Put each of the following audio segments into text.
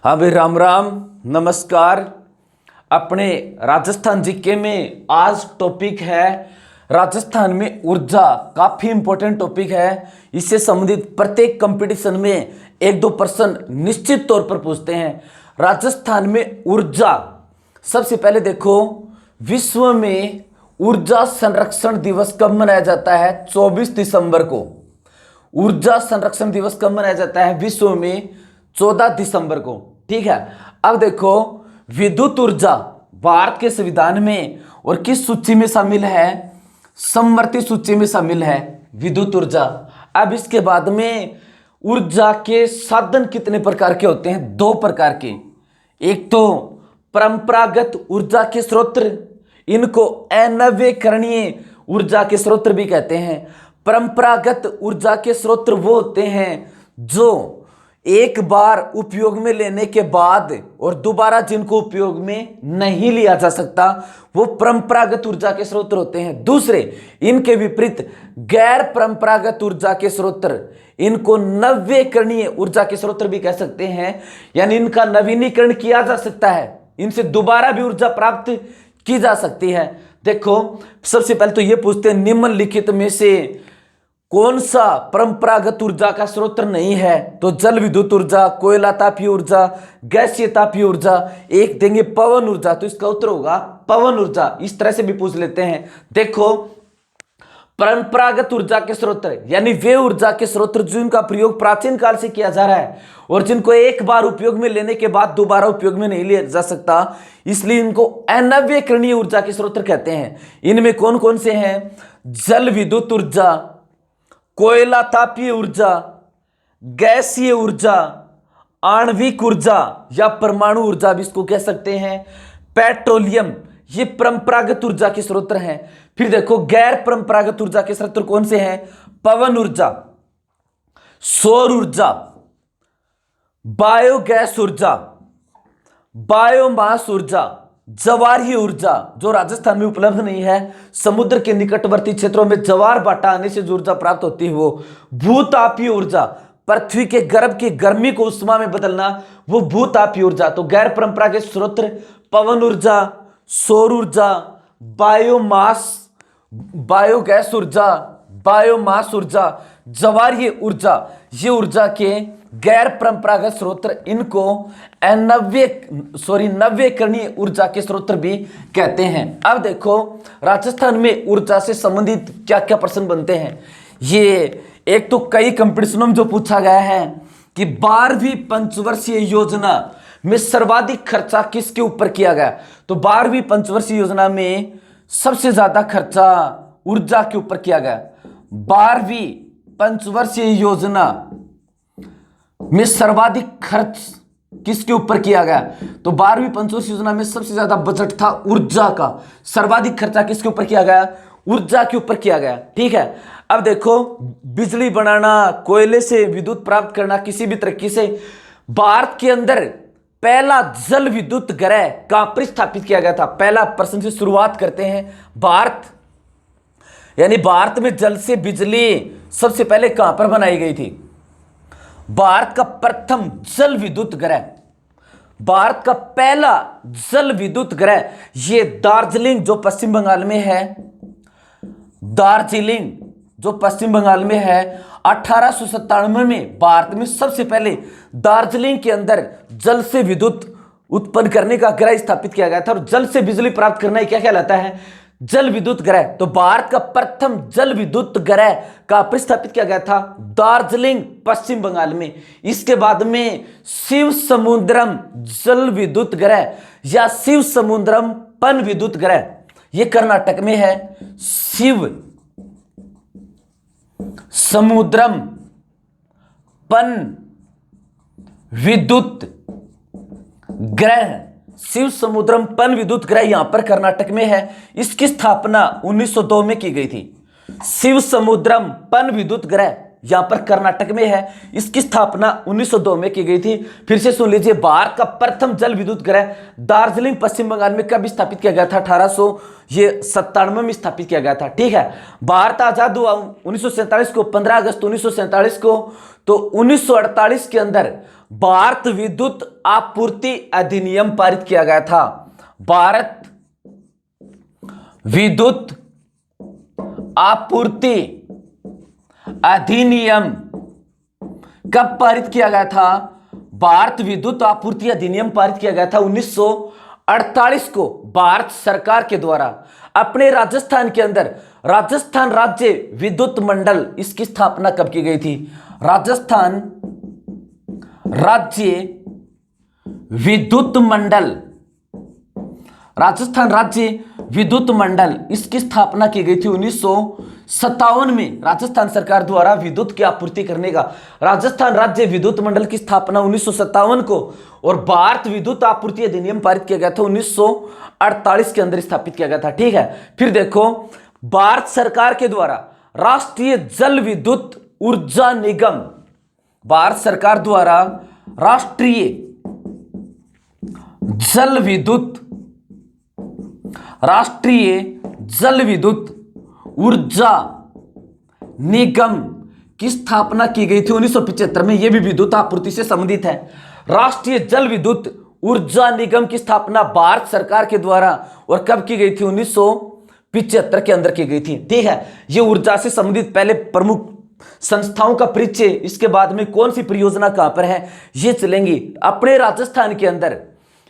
हाँ भाई, राम राम, नमस्कार। अपने राजस्थान जीके में आज टॉपिक है राजस्थान में ऊर्जा। काफी इंपॉर्टेंट टॉपिक है। इससे संबंधित प्रत्येक कंपटीशन में एक दो प्रश्न निश्चित तौर पर पूछते हैं। राजस्थान में ऊर्जा, सबसे पहले देखो, विश्व में ऊर्जा संरक्षण दिवस कब मनाया जाता है? 24 दिसंबर को। ऊर्जा संरक्षण दिवस कब मनाया जाता है विश्व में? 14 दिसंबर को। ठीक है। अब देखो, विद्युत ऊर्जा भारत के संविधान में और किस सूची में शामिल है? समवर्ती सूची में शामिल है विद्युत ऊर्जा। अब इसके बाद में ऊर्जा के साधन कितने प्रकार के होते हैं? दो प्रकार के। एक तो परंपरागत ऊर्जा के स्रोत, इनको अनवीकरणीय ऊर्जा के स्रोत भी कहते हैं। परंपरागत ऊर्जा के स्रोत वो होते हैं जो एक बार उपयोग में लेने के बाद और दोबारा जिनको उपयोग में नहीं लिया जा सकता, वो परंपरागत ऊर्जा के स्रोत होते हैं। दूसरे, इनके विपरीत गैर परंपरागत ऊर्जा के स्रोत, इनको नवीकरणीय ऊर्जा के स्रोत भी कह सकते हैं। यानी इनका नवीनीकरण किया जा सकता है, इनसे दोबारा भी ऊर्जा प्राप्त की जा सकती है। देखो, सबसे पहले तो ये पूछते हैं, निम्नलिखित में से कौन सा परंपरागत ऊर्जा का स्रोत नहीं है? तो जल विद्युत ऊर्जा, कोयला तापीय ऊर्जा, गैसीय तापीय ऊर्जा। एक देंगे पवन ऊर्जा, तो इसका उत्तर होगा पवन ऊर्जा। इस तरह से भी पूछ लेते हैं। देखो, परंपरागत ऊर्जा के स्रोत यानी वे ऊर्जा के स्रोत जिनका प्रयोग प्राचीन काल से किया जा रहा है और जिनको एक बार उपयोग में लेने के बाद दोबारा उपयोग में नहीं लिया जा सकता, इसलिए इनको अनवीकरणीय ऊर्जा के स्रोत कहते हैं। इनमें कौन कौन से हैं? जल विद्युत ऊर्जा, कोयला तापीय ऊर्जा, गैसीय ऊर्जा, आणविक ऊर्जा या परमाणु ऊर्जा भी इसको कह सकते हैं, पेट्रोलियम। ये परंपरागत ऊर्जा के स्रोत हैं। फिर देखो, गैर परंपरागत ऊर्जा के स्रोत कौन से हैं? पवन ऊर्जा, सौर ऊर्जा, बायोगैस ऊर्जा, बायोमास ऊर्जा, जवारी ऊर्जा जो राजस्थान में उपलब्ध नहीं है। समुद्र के निकटवर्ती क्षेत्रों में ज्वार भाटा आने से जो ऊर्जा प्राप्त होती है वो भूतापीय ऊर्जा, पृथ्वी के गर्भ की गर्मी को उष्मा में बदलना, वो भूतापीय ऊर्जा। तो गैर परंपरागत स्रोत पवन ऊर्जा, सौर ऊर्जा, बायोमास, बायोगैस ऊर्जा, बायोमास ऊर्जा, जवारी ऊर्जा, ये ऊर्जा के गैर परंपरागत स्रोत। इनको नवीकरणीय ऊर्जा के स्रोत भी कहते हैं। अब देखो, राजस्थान में ऊर्जा से संबंधित क्या क्या प्रश्न बनते हैं। ये एक तो कई कंपटीशनों में जो पूछा गया है कि 12वीं पंचवर्षीय योजना में सर्वाधिक खर्चा किसके ऊपर किया गया? तो 12वीं पंचवर्षीय योजना में सबसे ज्यादा खर्चा ऊर्जा के ऊपर किया गया। 12वीं पंचवर्षीय योजना में सर्वाधिक खर्च किसके ऊपर किया गया? तो 12वीं पंचवर्षीय योजना में सबसे ज्यादा बजट था ऊर्जा का। सर्वाधिक खर्चा किसके ऊपर किया गया? ऊर्जा के ऊपर किया गया। ठीक है। अब देखो, बिजली बनाना, कोयले से विद्युत प्राप्त करना, किसी भी तरीके से भारत के अंदर पहला जल विद्युत ग्रह कहां पर स्थापित किया गया था? पहला प्रश्न से शुरुआत करते हैं। भारत, यानी भारत में जल से बिजली सबसे पहले कहां पर बनाई गई थी? भारत का प्रथम जल विद्युत ग्रह, भारत का पहला जल विद्युत ग्रह, ये दार्जिलिंग जो पश्चिम बंगाल में है, दार्जिलिंग जो पश्चिम बंगाल में है, 1897 में भारत में सबसे पहले दार्जिलिंग के अंदर जल से विद्युत उत्पन्न करने का ग्रह स्थापित किया गया था। और जल से बिजली प्राप्त करना क्या कहलाता है? जल विद्युत ग्रह। तो भारत का प्रथम जल विद्युत ग्रह का प्रतिष्ठापित किया गया था दार्जिलिंग पश्चिम बंगाल में। इसके बाद में शिव समुद्रम जल विद्युत ग्रह या शिव समुद्रम पन विद्युत ग्रह, यह कर्नाटक में है। शिव समुद्रम पन विद्युत ग्रह, शिव समुद्रम पन विद्युत ग्रह यहां पर कर्नाटक में है। इसकी स्थापना 1902 में की गई थी। शिव समुद्रम पन विद्युत ग्रह यहां पर कर्नाटक में है। इसकी स्थापना 1902 में की गई थी। फिर से सुन लीजिए, भारत का प्रथम जल विद्युत ग्रह दार्जिलिंग पश्चिम बंगाल में कब स्थापित किया गया था? 1897 में स्थापित किया गया था। ठीक है, भारत आजाद हुआ 1947 को, 15 अगस्त 1947 को। तो 1948 के अंदर भारत विद्युत आपूर्ति अधिनियम पारित किया गया था। भारत विद्युत आपूर्ति अधिनियम कब पारित किया गया था? भारत विद्युत आपूर्ति अधिनियम पारित किया गया था 1948 को भारत सरकार के द्वारा। अपने राजस्थान के अंदर राजस्थान राज्य विद्युत मंडल, इसकी स्थापना कब की गई थी? राजस्थान राज्य विद्युत मंडल, राजस्थान राज्य विद्युत मंडल, इसकी स्थापना की गई थी 1957 में। राजस्थान सरकार द्वारा विद्युत की आपूर्ति करने का राजस्थान राज्य विद्युत मंडल की स्थापना 1957 को, और भारत विद्युत आपूर्ति अधिनियम पारित किया गया था 1948 के अंदर स्थापित किया गया था। ठीक है, फिर देखो, भारत सरकार के द्वारा राष्ट्रीय जल विद्युत ऊर्जा निगम, भारत सरकार द्वारा राष्ट्रीय जल विद्युत ऊर्जा निगम की स्थापना की गई थी 1975 में। यह भी विद्युत आपूर्ति से संबंधित है। राष्ट्रीय जल विद्युत ऊर्जा निगम की स्थापना भारत सरकार के द्वारा और कब की गई थी? 1975 के अंदर की गई थी। ठीक है, यह ऊर्जा से संबंधित पहले प्रमुख संस्थाओं का परिचय, इसके बाद में कौन सी परियोजना कहां पर है ये चलेंगी। अपने राजस्थान के अंदर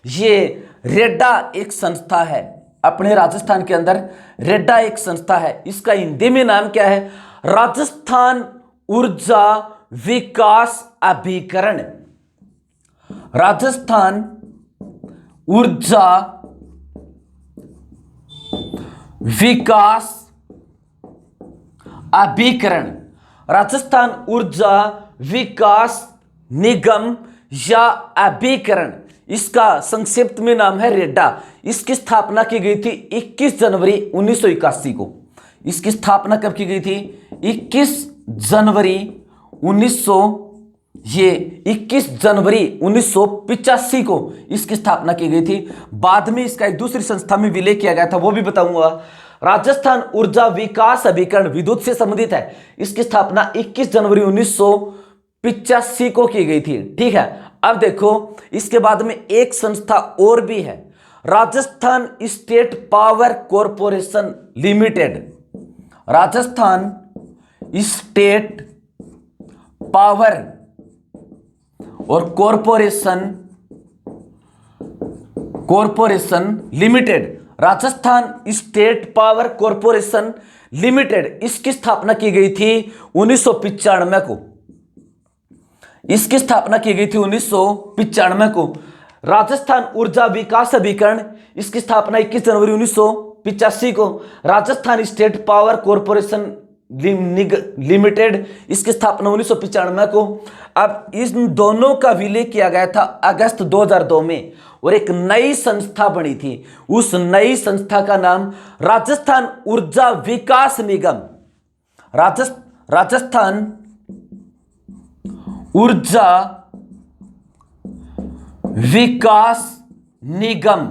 ये रेडा एक संस्था है। अपने राजस्थान के अंदर रेडा एक संस्था है। इसका हिंदी में नाम क्या है? राजस्थान ऊर्जा विकास अभिकरण। राजस्थान ऊर्जा विकास अभिकरण, राजस्थान ऊर्जा विकास निगम या अभिकरण, इसका संक्षिप्त में नाम है रेडा। इसकी स्थापना की गई थी 21 जनवरी 1981 को। इसकी स्थापना कब की गई थी? 21 जनवरी 1985 को इसकी स्थापना की गई थी। बाद में इसका एक दूसरी संस्था में विलय किया गया था, वो भी बताऊंगा। राजस्थान ऊर्जा विकास अभिकरण विद्युत से संबंधित है। इसकी स्थापना 21 जनवरी 1985 को की गई थी। ठीक है, अब देखो, इसके बाद में एक संस्था और भी है, Rajasthan state power corporation limited. Rajasthan state power और corporation limited, Rajasthan state power corporation limited, इसकी स्थापना की गई थी 1995 को। इसकी स्थापना की गई थी 1995 को। राजस्थान ऊर्जा विकास अभिकरण, इसकी स्थापना 21 जनवरी 1985 को। Rajasthan state power corporation limited, इसकी स्थापना 1995 को। अब इन दोनों का विलय किया गया था अगस्त 2002 में और एक नई संस्था बनी थी। उस नई संस्था का नाम राजस्थान ऊर्जा विकास निगम, राजस्थान ऊर्जा विकास निगम,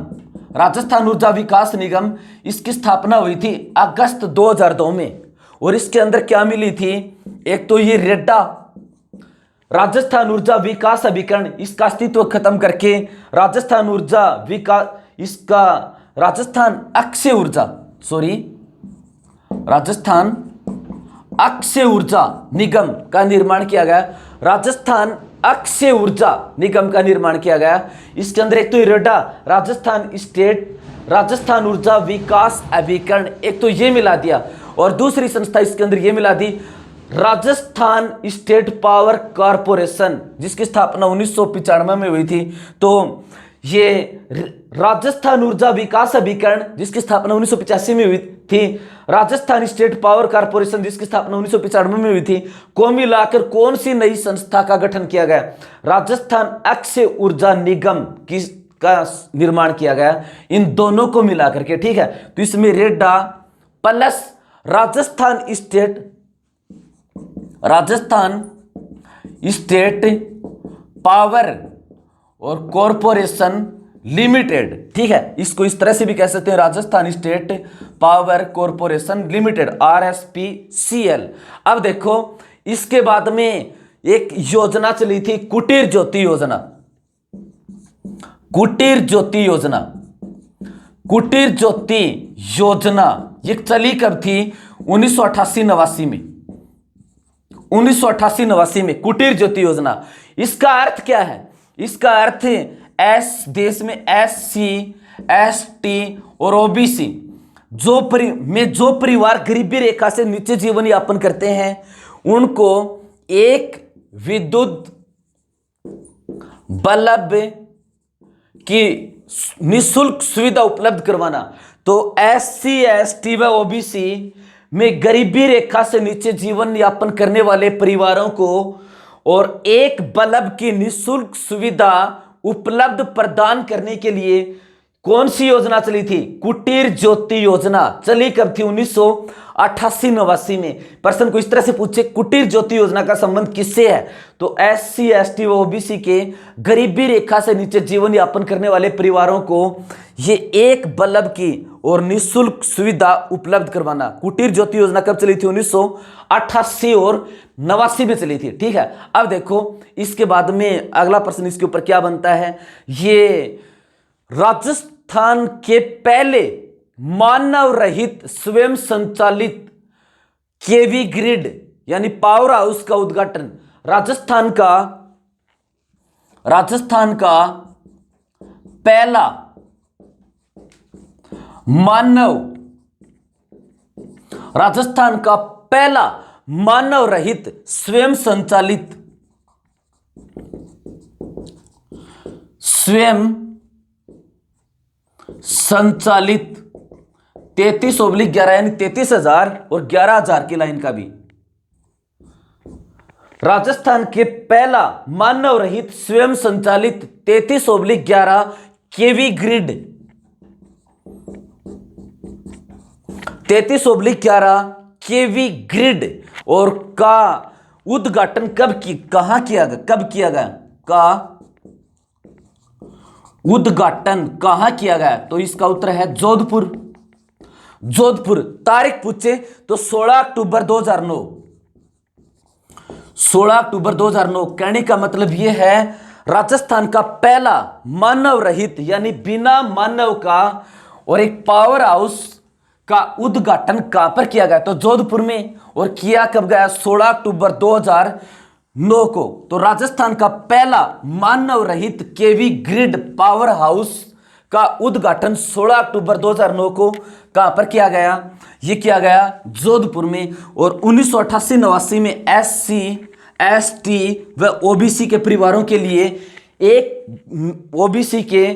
राजस्थान ऊर्जा विकास निगम, इसकी स्थापना हुई थी अगस्त 2002 में। और इसके अंदर क्या मिली थी? एक तो ये रेडा, राजस्थान ऊर्जा विकास अभिकरण, इसका अस्तित्व खत्म करके राजस्थान ऊर्जा विकास, इसका राजस्थान अक्षय ऊर्जा निगम का निर्माण किया गया। राजस्थान अक्षय ऊर्जा निगम का निर्माण किया गया। इसके अंदर एक तो रेडा, राजस्थान ऊर्जा विकास अभिकरण, एक तो ये मिला दिया, और दूसरी संस्था इसके अंदर ये मिला दी, राजस्थान स्टेट पावर कॉरपोरेशन, जिसकी स्थापना 1995 में हुई थी। तो ये राजस्थान ऊर्जा विकास अभिकरण, जिसकी स्थापना 1985 में हुई थी, राजस्थान स्टेट पावर कॉरपोरेशन, जिसकी स्थापना 1995 में हुई थी, को मिलाकर कौन सी नई संस्था का गठन किया गया? राजस्थान अक्षय ऊर्जा निगम का निर्माण किया गया, इन दोनों को मिलाकर के। ठीक है, तो इसमें रेडा plus Rajasthan state Rajasthan state power और कॉरपोरेशन लिमिटेड, ठीक है, इसको इस तरह से भी कह सकते हैं, Rajasthan state power corporation limited, RSPCL। अब देखो इसके बाद में एक योजना चली थी, कुटीर ज्योति योजना। कुटीर ज्योति योजना, कुटीर ज्योति योजना ये चली कब थी? 1988-89 में, 1988-89 में कुटीर ज्योति योजना। इसका अर्थ क्या है? इसका अर्थ देश में SC ST और OBC जो परिवार गरीबी रेखा से नीचे जीवन यापन करते हैं उनको एक विद्युत बल्ब की निःशुल्क सुविधा उपलब्ध करवाना। तो SC ST व OBC में गरीबी रेखा से नीचे जीवन यापन करने वाले परिवारों को और एक बल्ब की निःशुल्क सुविधा उपलब्ध प्रदान करने के लिए कौन सी योजना चली थी? कुटीर ज्योति योजना। चली कब थी? 1988-89 में। प्रश्न को इस तरह से पूछे, कुटीर ज्योति योजना का संबंध किससे है? तो SC ST व OBC के गरीबी रेखा से नीचे जीवन यापन करने वाले परिवारों को ये एक बल्ब की और निःशुल्क सुविधा उपलब्ध करवाना। कुटीर ज्योति योजना कब चली थी? 1988 और 89 में चली थी, ठीक है। अब देखो इसके बाद में अगला प्रश्न इसके ऊपर क्या बनता है, ये राजस्थान के पहले मानव रहित स्वयं संचालित केवी ग्रिड यानी पावर हाउस का उद्घाटन। राजस्थान का पहला मानव रहित स्वयं संचालित 33/11 यानी 33,000 और 11,000 की लाइन का भी। राजस्थान के पहला मानव रहित स्वयं संचालित 33/11 केवी ग्रिड, 33/11 केवी ग्रिड और का उद्घाटन कब किया गया? उद्घाटन कहां किया गया? तो इसका उत्तर है जोधपुर। तारीख पूछे तो 16 अक्टूबर 2009। 16 अक्टूबर 2009 कहने का मतलब यह है राजस्थान का पहला मानव रहित यानी बिना मानव का और एक पावर हाउस का उद्घाटन कहां पर किया गया? तो जोधपुर में। और किया कब गया? 16 अक्टूबर 2009 को। तो राजस्थान का पहला मानव रहित केवी ग्रिड पावर हाउस का उद्घाटन 16 अक्टूबर 2009 को कहां पर किया गया? यह किया गया जोधपुर में। और 1988-89 में SC ST व OBC के परिवारों के लिए एक OBC के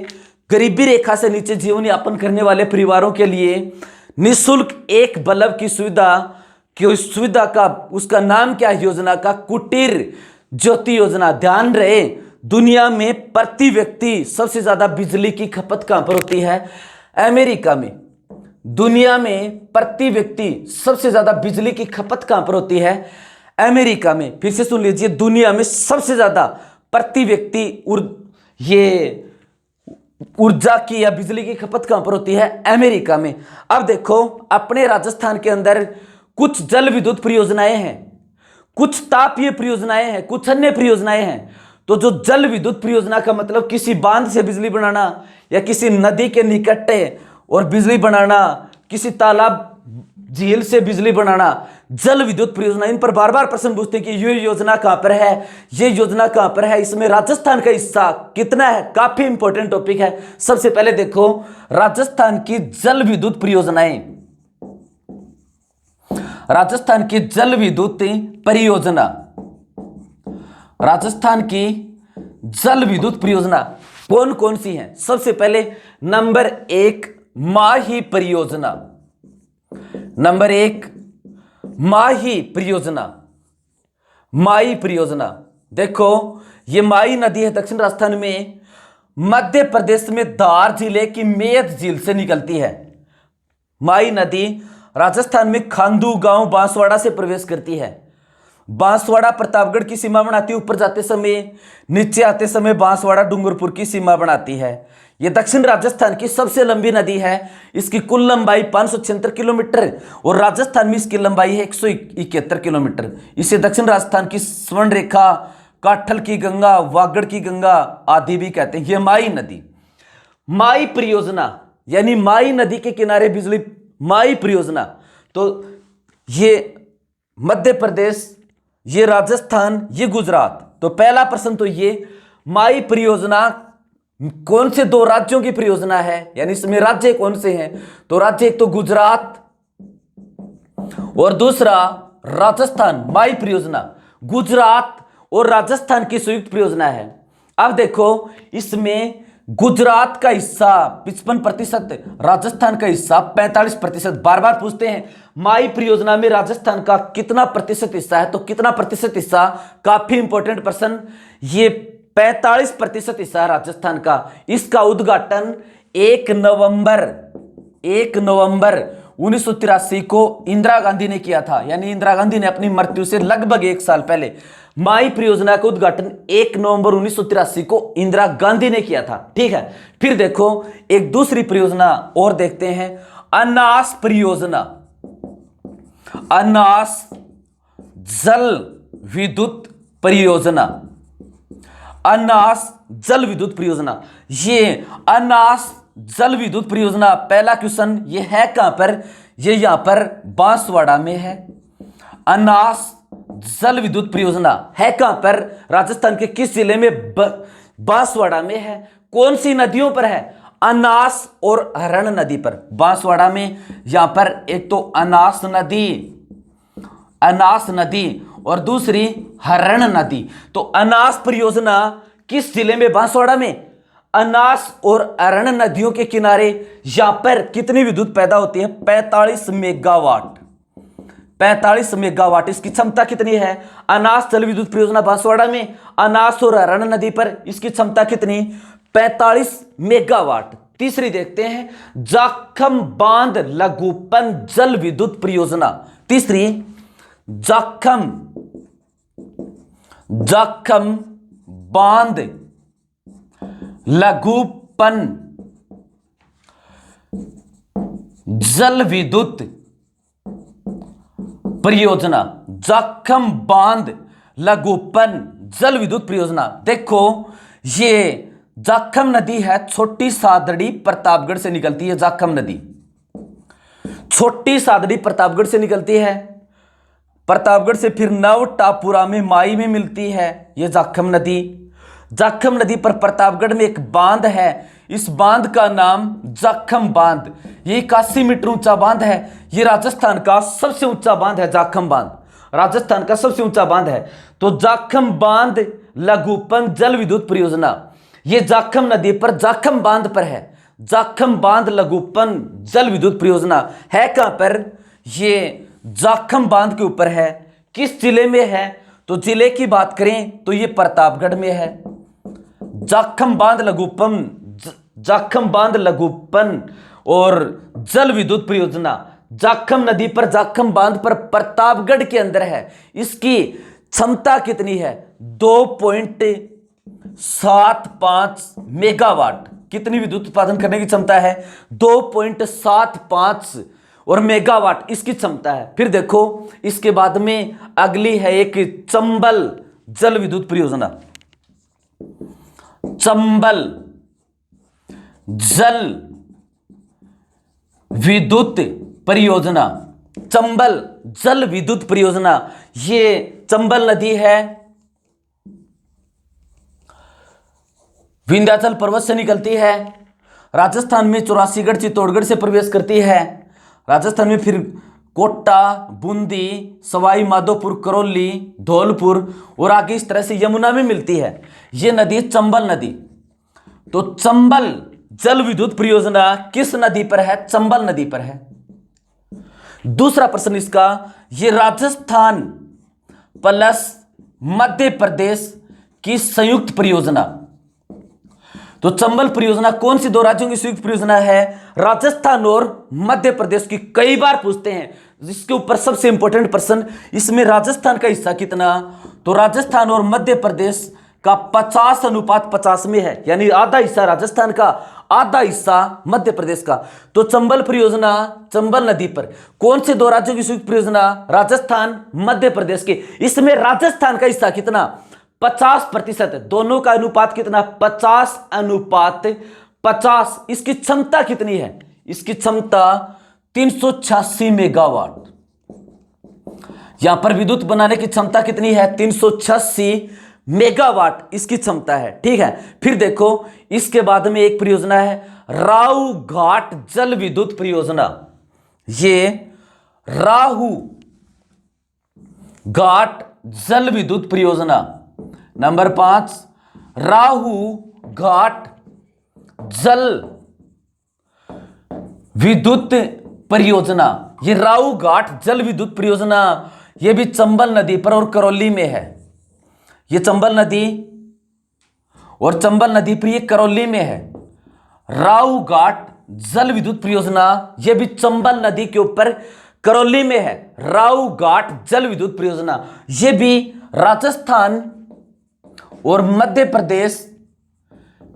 गरीबी रेखा से नीचे जीवन यापन करने वाले परिवारों के लिए निःशुल्क एक बल्ब की सुविधा का उसका नाम क्या है? योजना का कुटीर ज्योति योजना। ध्यान रहे दुनिया में प्रति व्यक्ति सबसे ज्यादा बिजली की खपत कहां पर होती है? अमेरिका में। दुनिया में प्रति व्यक्ति सबसे ज्यादा बिजली की खपत कहां पर होती है? अमेरिका में। फिर से सुन लीजिए, दुनिया में सबसे ज्यादा प्रति व्यक्ति ये ऊर्जा की या बिजली की खपत कहां पर होती है? अमेरिका में। अब देखो अपने राजस्थान के अंदर कुछ जल विद्युत परियोजनाएं हैं, कुछ तापीय परियोजनाएं हैं, कुछ अन्य परियोजनाएं हैं। तो जो जल विद्युत परियोजना का मतलब किसी बांध से बिजली बनाना या किसी नदी के निकट और बिजली बनाना, किसी तालाब झील से बिजली बनाना, जल विद्युत परियोजना। इन पर बार बार प्रश्न पूछते हैं कि ये योजना कहां पर है, ये योजना कहां पर है, इसमें राजस्थान का हिस्सा कितना है? काफी इंपॉर्टेंट टॉपिक है। सबसे पहले देखो राजस्थान की जल विद्युत परियोजनाएं। राजस्थान की जल विद्युत परियोजना, राजस्थान की जल विद्युत परियोजना कौन कौन सी हैं? सबसे पहले नंबर 1 माही परियोजना। नंबर 1 माही परियोजना। माही परियोजना देखो ये माही नदी है दक्षिण राजस्थान में, मध्य प्रदेश में धार जिले की मेद झील से निकलती है। माही नदी राजस्थान में खांडू गांव बांसवाड़ा से प्रवेश करती है बांसवाड़ा प्रतापगढ़ की सीमा बनाती है ऊपर जाते समय, नीचे आते समय बांसवाड़ा डूंगरपुर की सीमा बनाती है। यह दक्षिण राजस्थान की सबसे लंबी नदी है। इसकी कुल लंबाई 576 किलोमीटर और राजस्थान में इसकी लंबाई है 171 किलोमीटर। इसे दक्षिण राजस्थान की स्वर्ण रेखा, काठल की गंगा, वागड़ की गंगा आदि भी कहते हैं। यह माई नदी, माई परियोजना यानी माई नदी के किनारे बिजली, माई परियोजना। तो ये मध्य प्रदेश, ये राजस्थान, ये गुजरात। तो पहला प्रश्न तो ये माई परियोजना कौन से दो राज्यों की परियोजना है, यानी इसमें राज्य कौन से हैं? तो राज्य एक तो गुजरात और दूसरा राजस्थान। माई परियोजना गुजरात और राजस्थान की संयुक्त परियोजना है। अब देखो इसमें गुजरात का हिस्सा 55%, राजस्थान का हिस्सा 45%। बार बार पूछते हैं माई परियोजना में राजस्थान का कितना प्रतिशत हिस्सा है, तो कितना प्रतिशत हिस्सा, काफी इंपॉर्टेंट प्रश्न। ये 45% हिस्सा है राजस्थान का। इसका उद्घाटन 1 नवंबर 1983 को इंदिरा गांधी ने किया था, यानी इंदिरा गांधी ने अपनी मृत्यु से लगभग 1 साल पहले माई परियोजना का उद्घाटन 1 नवंबर 1983 को इंदिरा गांधी ने किया था। ठीक है, फिर देखो एक दूसरी परियोजना और देखते हैं, अनास परियोजना। अनास जल विद्युत परियोजना, अनास जल विद्युत परियोजना। ये अनास जल विद्युत परियोजना, पहला क्वेश्चन, ये है कहां पर? ये यहां पर बांसवाड़ा में है। अनास जल विद्युत परियोजना है कहां पर? राजस्थान के किस जिले में? बांसवाड़ा में है। कौन सी नदियों पर है? अनास और हरण नदी पर। बांसवाड़ा में यहां पर एक तो अनास नदी और दूसरी हरण नदी। तो अनास परियोजना किस जिले में? बांसवाड़ा में। अनास और हरण नदियों के किनारे यहां पर कितनी विद्युत पैदा होती है? 45 मेगावाट। 45 मेगावाट इसकी क्षमता कितनी है? अनास जल विद्युत परियोजना बांसवाड़ा में, अनास और हरण नदी पर इसकी क्षमता कितनी? 45 मेगावाट। तीसरी देखते हैं, जाखम बांध लघुपन जल विद्युत परियोजना। तीसरी जाखम बांध लघुपन जल विद्युत परियोजना। जाखम बांध लघुपन जल विद्युत परियोजना। देखो ये जाखम नदी है, छोटी सादड़ी प्रतापगढ़ से निकलती है। जाखम नदी छोटी सादड़ी प्रतापगढ़ से निकलती है। प्रतापगढ़ से फिर नवटापुरा में माई में मिलती है ये जाखम नदी। जाखम नदी पर प्रतापगढ़ में एक बांध है, इस बांध का नाम जाखम बांध। ये 81 मीटर ऊंचा बांध है। ये राजस्थान का सबसे ऊंचा बांध है। जाखम बांध राजस्थान का सबसे ऊंचा बांध है। तो जाखम बांध लघुपन जल विद्युत परियोजना ये जाखम नदी पर, जाखम बांध पर है। जाखम बांध लघुपन जल विद्युत परियोजना है कहां पर? ये जाखम बांध के ऊपर है। किस जिले में है? तो जिले की बात करें तो ये प्रतापगढ़ में है। जाखम बांध लघुपन और जल विद्युत परियोजना जाखम नदी पर, जाखम बांध पर प्रतापगढ़ के अंदर है। इसकी क्षमता कितनी है? 2.75 मेगावाट। कितनी विद्युत उत्पादन करने की क्षमता है? 2.75 और मेगावाट इसकी क्षमता है। फिर देखो इसके बाद में अगली है एक चंबल जल विद्युत परियोजना। चंबल जल विद्युत परियोजना, चंबल जल विद्युत परियोजना। ये चंबल नदी है, विंध्याचल पर्वत से निकलती है। राजस्थान में 84गढ़ चित्तौड़गढ़ से प्रवेश करती है। राजस्थान में फिर कोटा, बूंदी, सवाई माधोपुर, करौली, धौलपुर और आगे इस तरह से यमुना में मिलती है ये नदी, चंबल नदी। तो चंबल जल विद्युत परियोजना किस नदी पर है? चंबल नदी पर है। दूसरा प्रश्न इसका, ये राजस्थान प्लस मध्य प्रदेश की संयुक्त परियोजना। तो चंबल परियोजना कौन सी दो राज्यों की संयुक्त परियोजना है? राजस्थान और मध्य प्रदेश की। कई बार पूछते हैं इसके ऊपर सबसे इंपॉर्टेंट प्रश्न, इसमें राजस्थान का हिस्सा कितना, तो राजस्थान और मध्य प्रदेश का 50:50 में है, यानी आधा हिस्सा राजस्थान का, आधा हिस्सा मध्य प्रदेश का। तो चंबल परियोजना चंबल नदी पर कौन से दो राज्यों की संयुक्त परियोजना, राजस्थान मध्य प्रदेश के। इसमें राजस्थान का हिस्सा कितना, 50%, दोनों का अनुपात कितना, 50:50। इसकी क्षमता कितनी है, इसकी क्षमता 386 मेगावाट। यहां पर विद्युत बनाने की क्षमता कितनी है, 386 मेगावाट इसकी क्षमता है। ठीक है, फिर देखो इसके बाद में एक परियोजना है राहु घाट जल विद्युत परियोजना। ये राहु घाट जल विद्युत परियोजना। नंबर 5, राहु घाट जल विद्युत परियोजना। ये राहु घाट जल विद्युत परियोजना, ये भी चंबल नदी पर और करौली में है। ये चंबल नदी और चंबल नदी पर, ये करौली में है। राहु घाट जल विद्युत परियोजना, ये भी चंबल नदी के ऊपर करौली में है। राहु घाट जल विद्युत परियोजना, ये भी राजस्थान और मध्य प्रदेश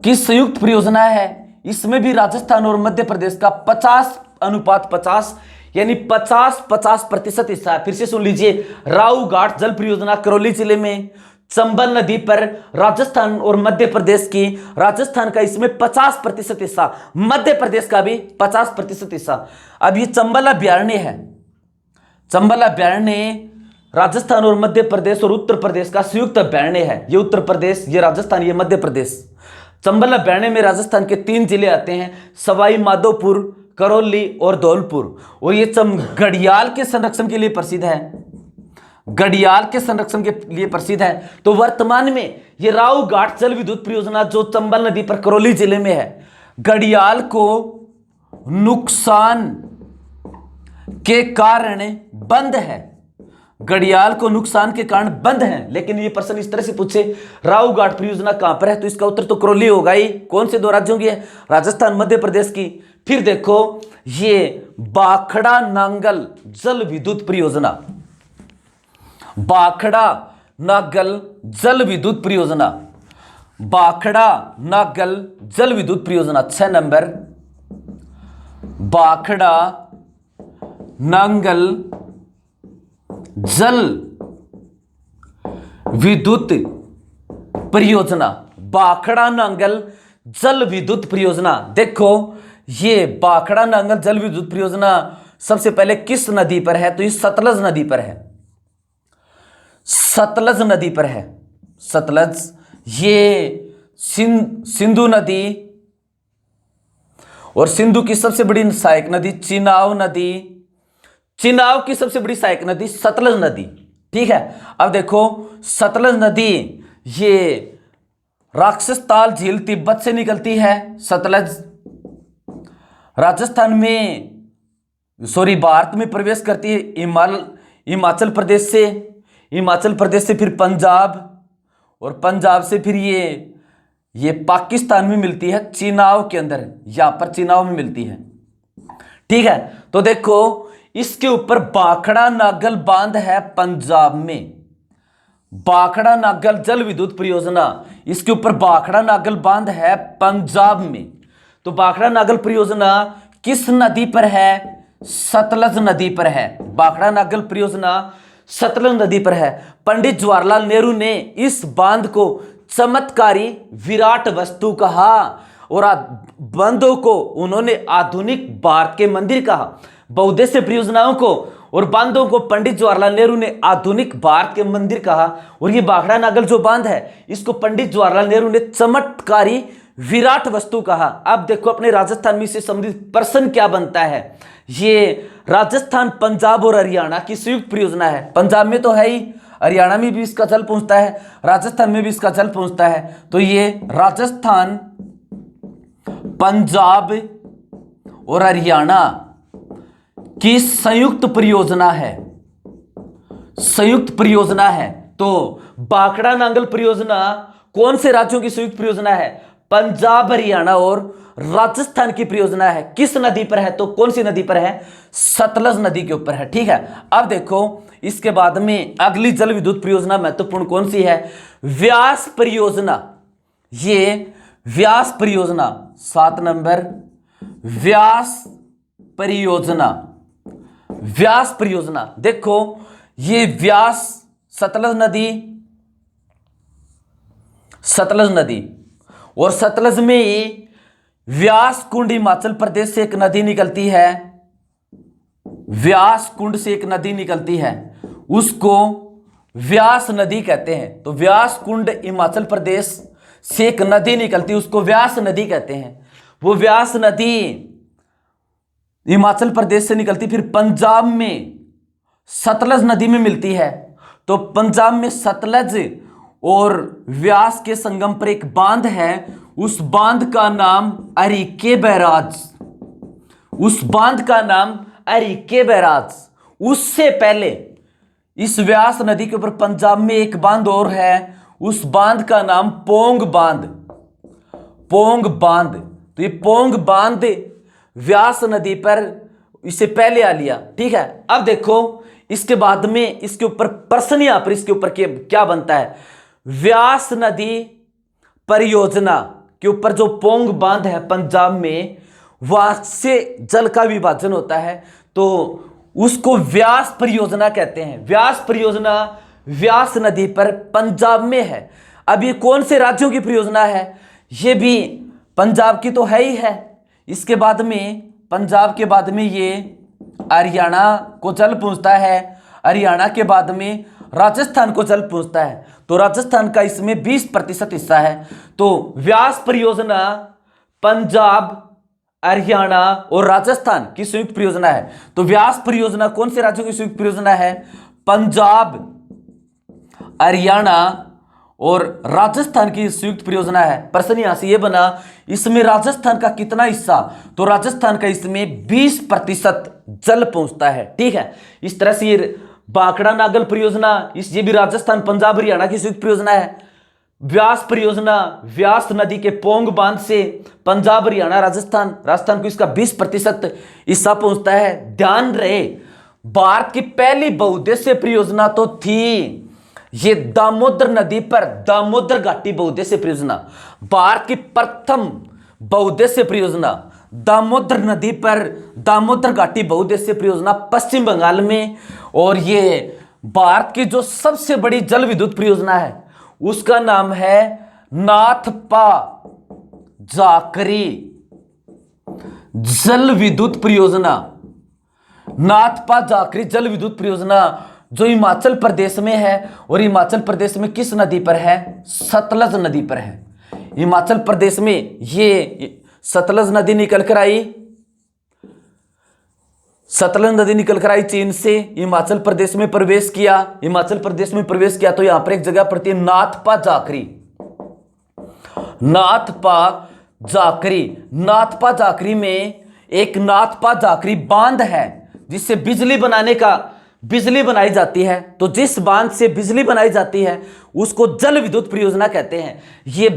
की संयुक्त परियोजना है। इसमें भी राजस्थान और मध्य प्रदेश का 50:50, यानी 50-50% हिस्सा है। फिर से सुन लीजिए, राहु घाट जल परियोजना करौली जिले में, चंबल नदी पर राजस्थान और मध्य प्रदेश की, राजस्थान का इसमें 50% हिस्सा, मध्य प्रदेश का भी 50% हिस्सा। अब ये चंबल अभ्यारण्य है। चंबल अभ्यारण्य राजस्थान और मध्य प्रदेश और उत्तर प्रदेश का संयुक्त अभ्यारण्य है। ये उत्तर प्रदेश, ये राजस्थान, ये मध्य प्रदेश। चंबल अभ्यारण्य में राजस्थान के 3 जिले आते हैं, सवाई माधोपुर, करौली और धौलपुर। और ये घड़ियाल के संरक्षण के लिए प्रसिद्ध है, घड़ियाल के संरक्षण के लिए प्रसिद्ध है। तो वर्तमान में ये राहु घाट जल विद्युत परियोजना जो चंबल नदी पर करौली जिले में है, घड़ियाल को नुकसान के कारण बंद है, घड़ियाल को नुकसान के कारण बंद है। लेकिन ये प्रश्न इस तरह से पूछे राहु घाट परियोजना कहां पर है, तो इसका उत्तर तो करौली होगा ही। कौन से 2 राज्यों की है, राजस्थान मध्य प्रदेश की। फिर देखो ये बाखड़ा नांगल जल विद्युत परियोजना, बाखड़ा नागल जल विद्युत परियोजना, बाखड़ा नागल जल विद्युत परियोजना। 6 नंबर, बाखड़ा नांगल जल विद्युत परियोजना, बाखड़ा नांगल जल विद्युत परियोजना। देखो ये बाखड़ा नांगल जल विद्युत परियोजना सबसे पहले किस नदी पर है, तो ये सतलज नदी पर है, सतलज नदी पर है। सतलज, ये सिंधु नदी और सिंधु की सबसे बड़ी सहायक नदी चिनाब नदी, चिनाब की सबसे बड़ी सहायक नदी सतलज नदी। ठीक है, अब देखो सतलज नदी ये राक्षसताल झील तिब्बत से निकलती है। सतलज राजस्थान में, भारत में प्रवेश करती है हिमाचल प्रदेश से, हिमाचल प्रदेश से फिर पंजाब, और पंजाब से फिर ये पाकिस्तान में मिलती है चिनाब के अंदर, यहां पर चिनाब में मिलती है। ठीक है, तो देखो इसके ऊपर बाखड़ा नागल बांध है पंजाब में, बाखड़ा नागल जल विद्युत परियोजना, इसके ऊपर बाखड़ा नागल बांध है पंजाब में। तो बाखड़ा नागल परियोजना किस नदी पर है, सतलज नदी पर है। बाखड़ा नागल परियोजना सतलज नदी पर है। पंडित जवाहरलाल नेहरू ने इस बांध को चमत्कारी विराट वस्तु कहा और बांधों को उन्होंने आधुनिक भारत के मंदिर कहा। बहुउद्देश्य परियोजनाओं को और बांधों को पंडित जवाहरलाल नेहरू ने आधुनिक भारत के मंदिर कहा। और ये बाखड़ा नागल जो बांध है इसको पंडित जवाहरलाल नेहरू ने चमत्कारी विराट वस्तु कहा। अब देखो अपने राजस्थान में से संबंधित प्रश्न क्या बनता है। ये राजस्थान, पंजाब और हरियाणा की संयुक्त परियोजना है। पंजाब में तो है ही, हरियाणा में भी इसका जल पहुंचता है, राजस्थान में भी इसका जल पहुंचता है। तो ये राजस्थान, पंजाब और हरियाणा की संयुक्त परियोजना है, संयुक्त परियोजना है। तो बाखड़ा नांगल परियोजना कौन से राज्यों की संयुक्त परियोजना है, पंजाब, हरियाणा और राजस्थान की परियोजना है। किस नदी पर है? तो कौन सी नदी पर है? सतलज नदी के ऊपर है। ठीक है, अब देखो इसके बाद में अगली जल विद्युत परियोजना महत्वपूर्ण कौन सी है? व्यास परियोजना। ये व्यास परियोजना 7 नंबर, व्यास परियोजना। व्यास परियोजना देखो, ये व्यास सतलज नदी, सतलज नदी और सतलज में ही व्यास कुंड हिमाचल प्रदेश से एक नदी निकलती है। व्यास कुंड से एक नदी निकलती है, उसको व्यास नदी कहते हैं। तो व्यास कुंड हिमाचल प्रदेश से एक नदी निकलती है, उसको व्यास नदी कहते हैं। वो व्यास नदी हिमाचल प्रदेश से निकलती, फिर पंजाब में सतलज नदी में मिलती है। तो पंजाब में सतलज और व्यास के संगम पर एक बांध है, उस बांध का नाम अरीके बैराज। उस बांध का नाम अरीके बैराज। उससे पहले इस व्यास नदी के ऊपर पंजाब में एक बांध और है, उस बांध का नाम पोंग बांध। पोंग बांध। तो ये पोंग बांध व्यास नदी पर इससे पहले आ लिया। ठीक है, अब देखो इसके बाद में इसके ऊपर प्रश्न यहां पर इसके ऊपर क्या बनता है? व्यास नदी परियोजना के ऊपर जो पोंग बांध है पंजाब में, वहां से जल का विभाजन होता है, तो उसको व्यास परियोजना कहते हैं। व्यास परियोजना व्यास नदी पर पंजाब में है। अब ये कौन से राज्यों की परियोजना है? ये भी पंजाब की तो है ही है। इसके बाद में पंजाब के बाद में ये हरियाणा को जल पहुंचता है, हरियाणा के बाद में राजस्थान को जल पहुंचता है। तो राजस्थान का इसमें 20% हिस्सा है। तो व्यास परियोजना पंजाब, हरियाणा और राजस्थान की संयुक्त परियोजना है। तो व्यास परियोजना कौन से राज्यों की संयुक्त परियोजना है? पंजाब, हरियाणा और राजस्थान की संयुक्त परियोजना है। प्रश्न यहां से यह बना, इसमें राजस्थान का कितना हिस्सा? तो राजस्थान का इसमें 20% जल पहुंचता है। ठीक है, इस तरह से ये बांकड़ा नागल परियोजना, ये भी राजस्थान, पंजाब, हरियाणा की संयुक्त परियोजना है। व्यास परियोजना व्यास नदी के पोंग बांध से पंजाब, हरियाणा, राजस्थान को इसका 20% हिस्सा पहुंचता है। ध्यान रहे, भारत की पहली बहुउद्देश्य परियोजना तो थी ये दामोदर नदी पर दामोदर घाटी बहुउद्देश्य परियोजना। भारत की प्रथम बहुउद्देश्य परियोजना दामोदर नदी पर दामोदर घाटी बहुउद्देश्य परियोजना पश्चिम बंगाल में। और ये भारत की जो सबसे बड़ी जल विद्युत परियोजना है उसका नाम है नाथपा जाकरी जल विद्युत परियोजना। नाथपा जाकरी जल विद्युत परियोजना जो हिमाचल प्रदेश में है, और हिमाचल प्रदेश में किस नदी पर है? सतलज नदी पर है। हिमाचल प्रदेश में ये सतलज नदी निकल कर आई, सतलज नदी निकल कर आई चीन से, हिमाचल प्रदेश में प्रवेश किया। हिमाचल प्रदेश में प्रवेश किया तो यहां पर एक जगह पड़ती है नाथपा जाकरी। नाथपा जाकरी, नाथपा जाकरी में एक नाथपा जाकरी बांध है जिससे बिजली बनाई जाती है। तो जिस बांध से बिजली बनाई जाती है उसको जल विद्युत परियोजना कहते हैं। ये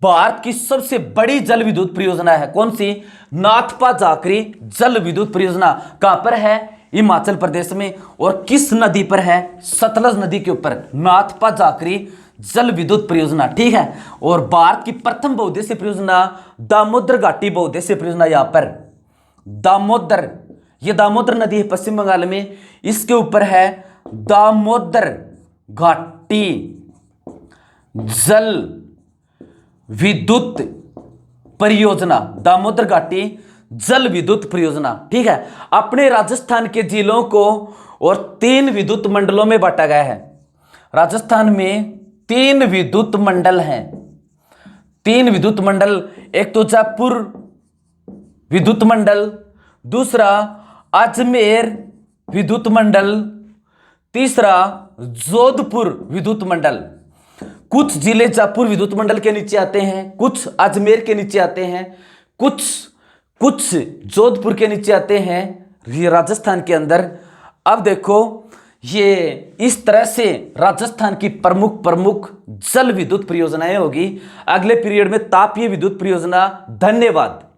भारत की सबसे बड़ी जल विद्युत परियोजना है। कौन सी? नाथपा जाकरी जल विद्युत परियोजना। कहां पर है? हिमाचल प्रदेश में। और किस नदी पर है? सतलज नदी के ऊपर नाथपा जाकरी जल विद्युत परियोजना। ठीक है, और भारत की प्रथम बहुउद्देश्य परियोजना दामोदर घाटी बहुउद्देश्य परियोजना। यहां पर दामोदर, ये दामोदर नदी है पश्चिम बंगाल में, इसके ऊपर है दामोदर घाटी जल विद्युत परियोजना। दामोदर घाटी जल विद्युत परियोजना। ठीक है, अपने राजस्थान के जिलों को और 3 विद्युत मंडलों में बांटा गया है। राजस्थान में 3 विद्युत मंडल हैं। 3 विद्युत मंडल, एक तो जयपुर विद्युत मंडल, दूसरा अजमेर विद्युत मंडल, तीसरा जोधपुर विद्युत मंडल। कुछ जिले जयपुर विद्युत मंडल के नीचे आते हैं, कुछ अजमेर के नीचे आते हैं, कुछ जोधपुर के नीचे आते हैं राजस्थान के अंदर। अब देखो ये इस तरह से राजस्थान की प्रमुख प्रमुख जल विद्युत परियोजनाएं होगी। अगले पीरियड में तापीय विद्युत परियोजना। धन्यवाद।